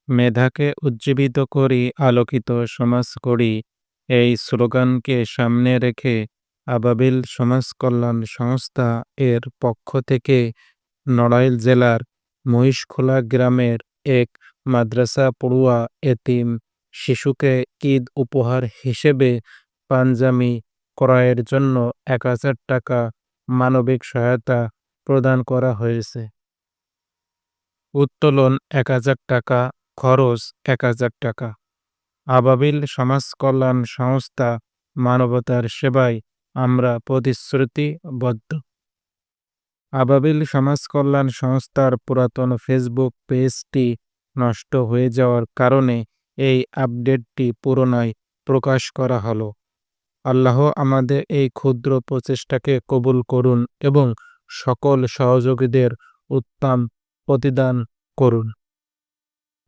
মেধাকে উজ্জীবিত করি, আলোকিত সমাজ গড়ি এই স্লোগানকে সামনে রেখে আবাবিল সমাজ কল্যাণ সংস্থা এর পক্ষ থেকে নড়াইল জেলার মহিষখোলা গ্রামের এক মাদ্রাসা পড়ুয়া এতিম শিশুকে ঈদ উপহার হিসেবে পাঞ্জাবি ক্রয়ের জন্য ১,০০০ টাকা মানবিক সহায়তা প্রদান করা হয়েছে। উত্তোলন ১,০০০ টাকা, খরচ ১,০০০ টাকা। আবাবিল সমাজ কল্যাণ সংস্থা, মানবতার সেবায় আমরা প্রতিশ্রুতিবদ্ধ। আবাবিল সমাজ কল্যাণ সংস্থার পুরাতন ফেসবুক পেজটি নষ্ট হয়ে যাওয়ার কারণে এই আপডেটটি পুনরায় প্রকাশ করা হলো। আল্লাহ আমাদের এই ক্ষুদ্র প্রচেষ্টাকে কবুল করুন এবং সকল সহযোগীদের উত্তম প্রতিদান করুন।